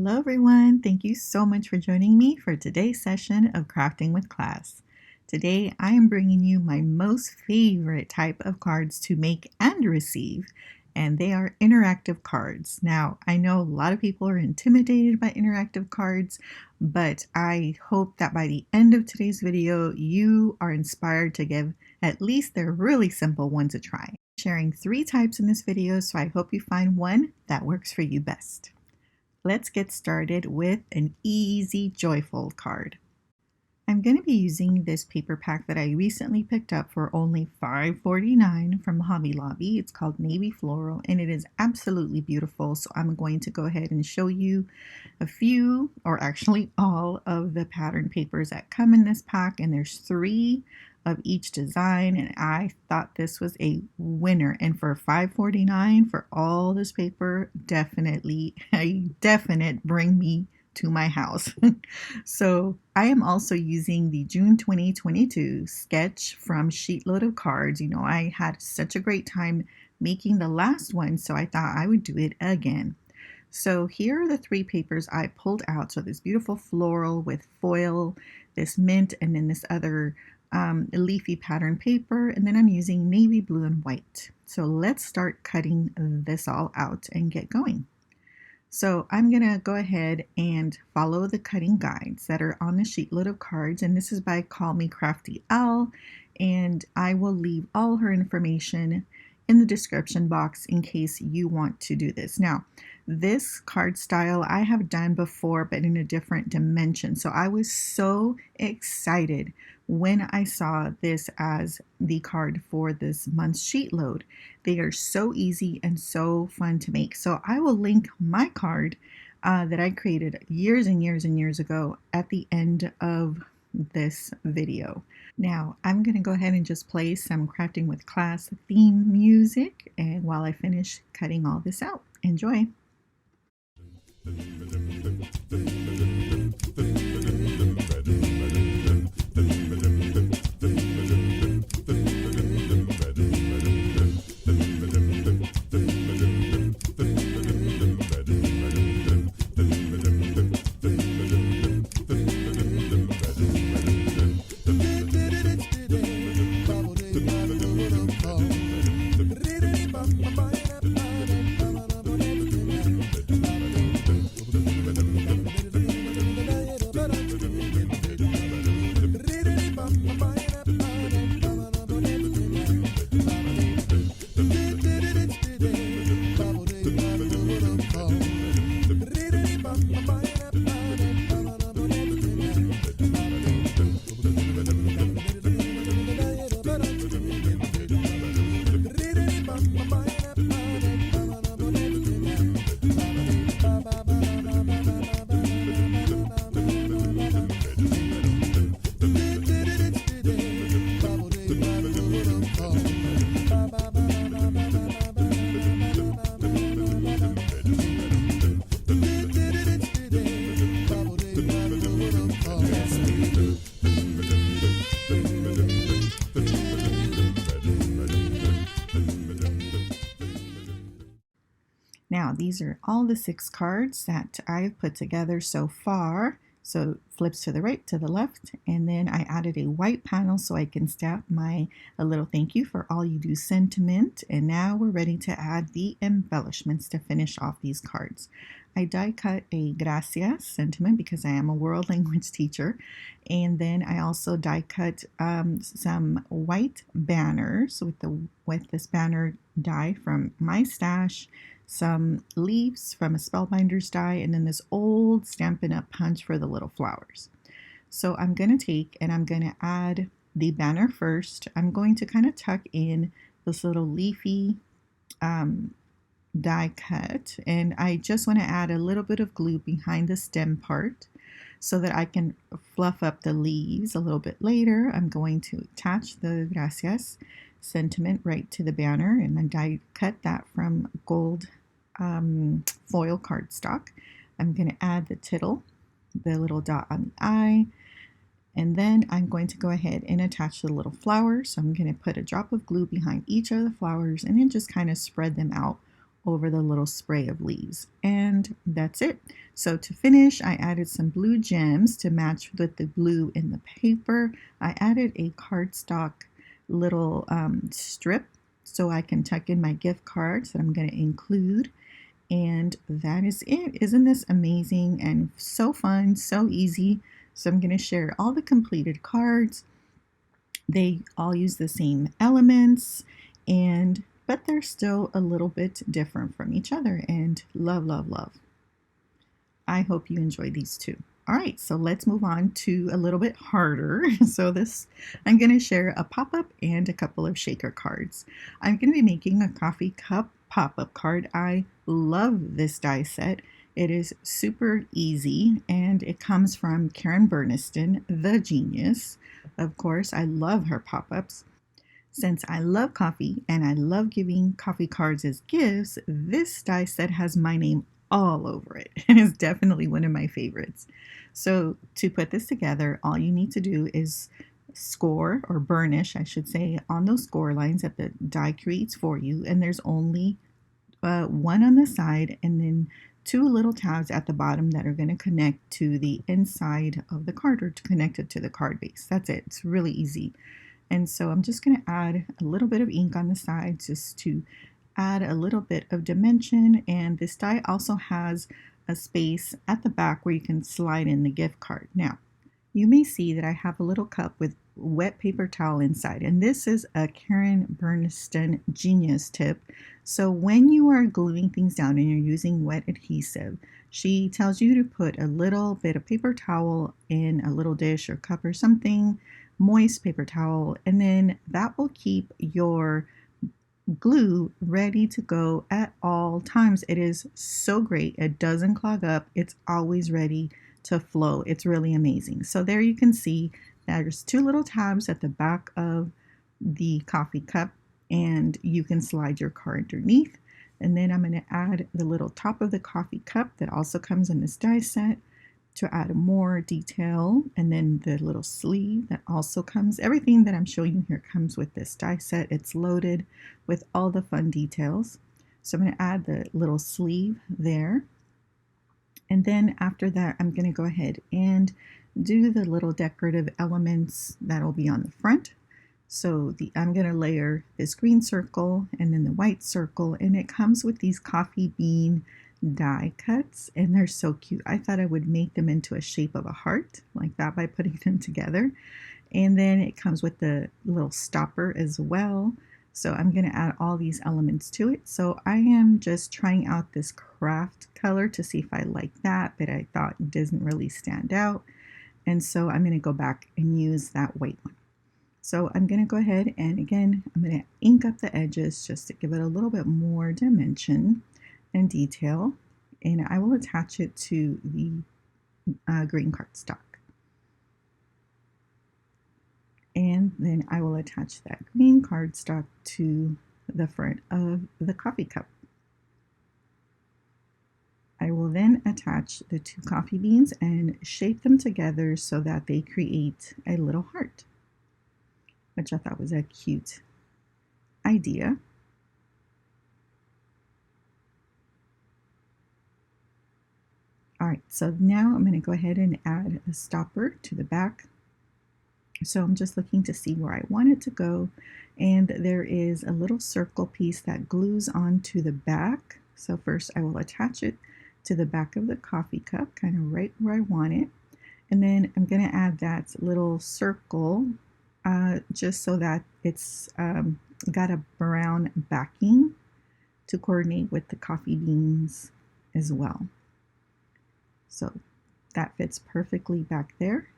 Hello everyone, thank you so much for joining me for today's session of Crafting with Class. Today I am bringing you my most favorite type of cards to make and receive, and they are interactive cards. Now I know a lot of people are intimidated by interactive cards, but I hope that by the end of today's video you are inspired to give at least their really simple ones a try. I'm sharing 3 types in this video, so I hope you find one that works for you best. Let's get started with an easy joyful card. I'm going to be using this paper pack that I recently picked up for only $5.49 from Hobby Lobby. It's called Navy Floral and it is absolutely beautiful. So I'm going to go ahead and show you a few, or actually all, of the pattern papers that come in this pack, and there's 3 of each design, and I thought this was a winner. And for $5.49 for all this paper, definitely a definite bring me to my house. So I am also using the June 2022 sketch from Sheetload of cards. You know, I had such a great time making the last one, so I thought I would do it again. So here are the 3 papers I pulled out. So this beautiful floral with foil, this mint, and then this other leafy pattern paper, and then I'm using navy blue and white. So let's start cutting this all out and get going. So I'm gonna go ahead and follow the cutting guides that are on the Sheetload of cards, and this is by Call Me Crafty L, and I will leave all her information in the description box in case you want to do this. Now, this card style I have done before, but in a different dimension. So I was so excited when I saw this as the card for this month's Sheetload. They are so easy and so fun to make. So I will link my card that I created years and years and years ago at the end of this video. Now I'm going to go ahead and just play some Crafting with Class theme music, and while I finish cutting all this out, enjoy. Now, these are all the 6 cards that I've put together so far. So flips to the right, to the left, and then I added a white panel so I can stamp a little thank you for all you do sentiment. And now we're ready to add the embellishments to finish off these cards. I die cut a gracias sentiment because I am a world language teacher, and then I also die cut some white banners with this banner die from my stash, some leaves from a Spellbinder's die, and then this old Stampin' Up! Punch for the little flowers. So I'm going to take and I'm going to add the banner first. I'm going to kind of tuck in this little leafy die cut, and I just want to add a little bit of glue behind the stem part so that I can fluff up the leaves a little bit later. I'm going to attach the gracias sentiment right to the banner, and then die cut that from gold foil cardstock. I'm going to add the tittle, the little dot on the eye, and then I'm going to go ahead and attach the little flowers. So I'm going to put a drop of glue behind each of the flowers and then just kind of spread them out over the little spray of leaves. And that's it. So to finish, I added some blue gems to match with the blue in the paper. I added a cardstock little strip so I can tuck in my gift cards that I'm going to include. And that is it. Isn't this amazing and so fun, so easy? So I'm going to share all the completed cards. They all use the same elements, but they're still a little bit different from each other, and love, love, love. I hope you enjoy these too. All right, so let's move on to a little bit harder. I'm going to share a pop-up and a couple of shaker cards. I'm going to be making a coffee cup pop-up card. I love this die set. It is super easy, and it comes from Burniston, the genius. Of course, I love her pop-ups. Since I love coffee and I love giving coffee cards as gifts, this die set has my name all over it and is definitely one of my favorites. So to put this together, all you need to do is score, or burnish, I should say, on those score lines that the die creates for you. And there's only one on the side and then two little tabs at the bottom that are going to connect to the inside of the card, or to connect it to the card base. That's it. It's really easy. And so I'm just going to add a little bit of ink on the side just to add a little bit of dimension. And this die also has a space at the back where you can slide in the gift card. Now, you may see that I have a little cup with wet paper towel inside, and this is a Burniston genius tip. So when you are gluing things down and you're using wet adhesive, she tells you to put a little bit of paper towel in a little dish or cup or something, moist paper towel, and then that will keep your glue ready to go at all times. It is so great. It doesn't clog up. It's always ready to flow. It's really amazing. So there you can see there's two little tabs at the back of the coffee cup, and you can slide your card underneath. And then I'm going to add the little top of the coffee cup that also comes in this die set to add more detail, and then the little sleeve that also comes. Everything that I'm showing you here comes with this die set. It's loaded with all the fun details. So I'm going to add the little sleeve there. And then after that, I'm going to go ahead and do the little decorative elements that will be on the front. So I'm going to layer this green circle and then the white circle, and it comes with these coffee bean die cuts, and they're so cute. I thought I would make them into a shape of a heart like that by putting them together. And then it comes with the little stopper as well. So I'm going to add all these elements to it. So I am just trying out this craft color to see if I like that, but I thought it doesn't really stand out. And so I'm going to go back and use that white one. So I'm going to go ahead and again, I'm going to ink up the edges just to give it a little bit more dimension and detail. And I will attach it to the green cardstock. And then I will attach that green cardstock to the front of the coffee cup. I will then attach the two coffee beans and shape them together so that they create a little heart, which I thought was a cute idea. All right, so now I'm going to go ahead and add a stopper to the back. So I'm just looking to see where I want it to go. And there is a little circle piece that glues onto the back. So first I will attach it to the back of the coffee cup, kind of right where I want it. And then I'm going to add that little circle just so that it's got a brown backing to coordinate with the coffee beans as well. So that fits perfectly back there.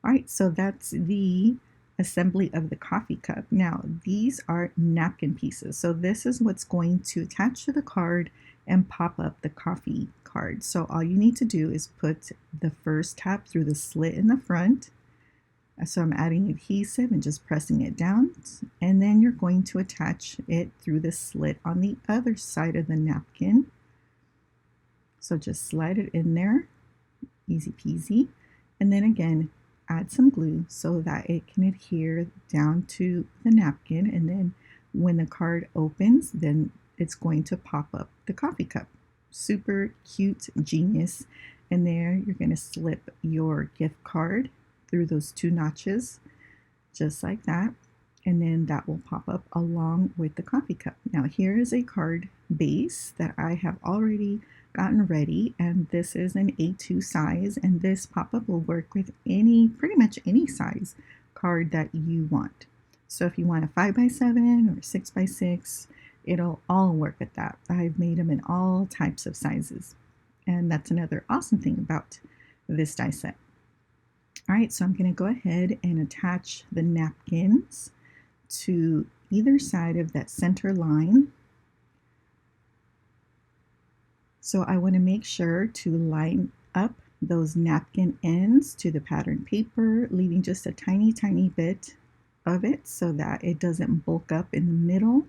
All right, so that's the assembly of the coffee cup. Now, these are napkin pieces. So this is what's going to attach to the card and pop up the coffee card. So all you need to do is put the first tab through the slit in the front. So I'm adding adhesive and just pressing it down. And then you're going to attach it through the slit on the other side of the napkin. So just slide it in there, easy peasy. And then again, add some glue so that it can adhere down to the napkin, and then When the card opens, then it's going to pop up the coffee cup. Super cute, genius. And there you're going to slip your gift card through those 2 notches, just like that. And then that will pop up along with the coffee cup. Now here is a card base that I have already gotten ready, and this is an A2 size, and this pop-up will work with pretty much any size card that you want. So if you want a 5x7 or 6x6, it'll all work with that. I've made them in all types of sizes, and that's another awesome thing about this die set. All right, so I'm going to go ahead and attach the napkins to either side of that center line. So I want to make sure to line up those napkin ends to the pattern paper, leaving just a tiny, tiny bit of it so that it doesn't bulk up in the middle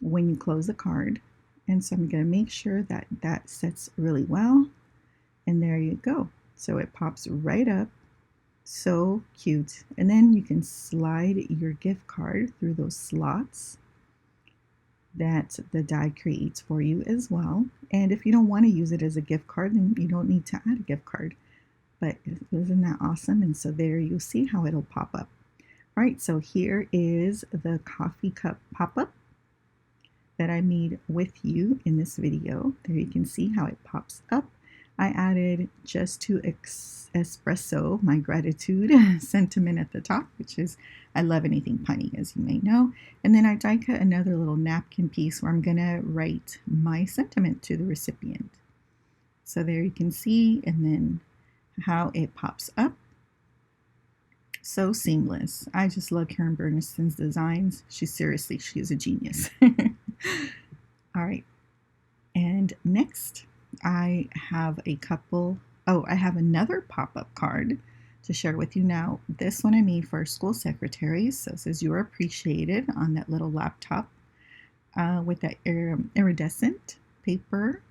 when you close the card. And so I'm going to make sure that that sets really well. And there you go. So it pops right up. So cute. And then you can slide your gift card through those slots that the die creates for you as well. And if you don't want to use it as a gift card, then you don't need to add a gift card. But isn't that awesome? And so there you'll see how it'll pop up. All right, so here is the coffee cup pop-up that I made with you in this video. There you can see how it pops up. I added just to espresso my gratitude sentiment at the top, which is I love anything punny, as you may know. And then I die cut another little napkin piece where I'm going to write my sentiment to the recipient. So there you can see, and then how it pops up. So seamless. I just love Karen Burniston's designs. She's a genius. All right. And next, I have I have another pop-up card to share with you now. This one I made for school secretaries. So it says "You are appreciated" on that little laptop with that iridescent paper.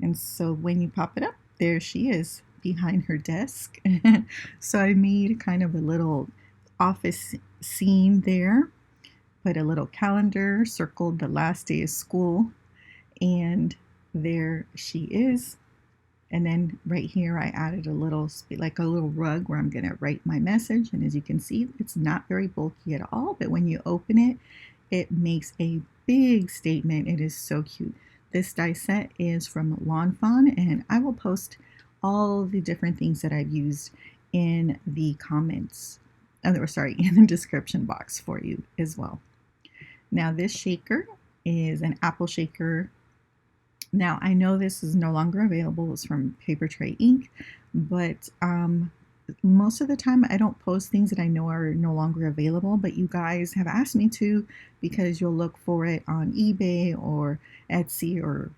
And so when you pop it up, there she is behind her desk. So I made kind of a little office scene there, put a little calendar, circled the last day of school, and there she is. And then right here I added a little rug where I'm going to write my message. And as you can see, it's not very bulky at all, but when you open it, it makes a big statement. It is so cute. This die set is from Lawn Fawn, and I will post all the different things that I've used in the comments, in the description box for you as well. Now this shaker is an apple shaker. Now I know this is no longer available. It's from Paper Tray Inc., but most of the time I don't post things that I know are no longer available, but you guys have asked me to because you'll look for it on eBay or Etsy or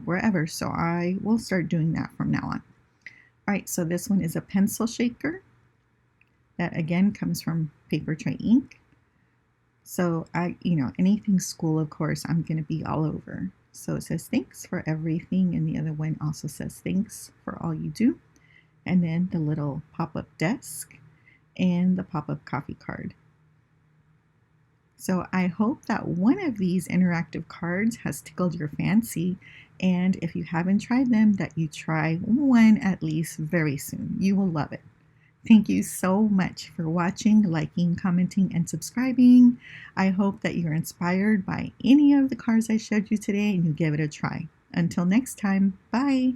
wherever. So I will start doing that from now on. All right, so this one is a pencil shaker that again comes from Paper Tray Inc. So anything school, of course, I'm going to be all over. So it says thanks for everything, and the other one also says thanks for all you do. And then the little pop-up desk and the pop-up coffee card. So I hope that one of these interactive cards has tickled your fancy, and if you haven't tried them, that you try one at least very soon. You will love it. Thank you so much for watching, liking, commenting, and subscribing. I hope that you're inspired by any of the cards I showed you today and you give it a try. Until next time, bye!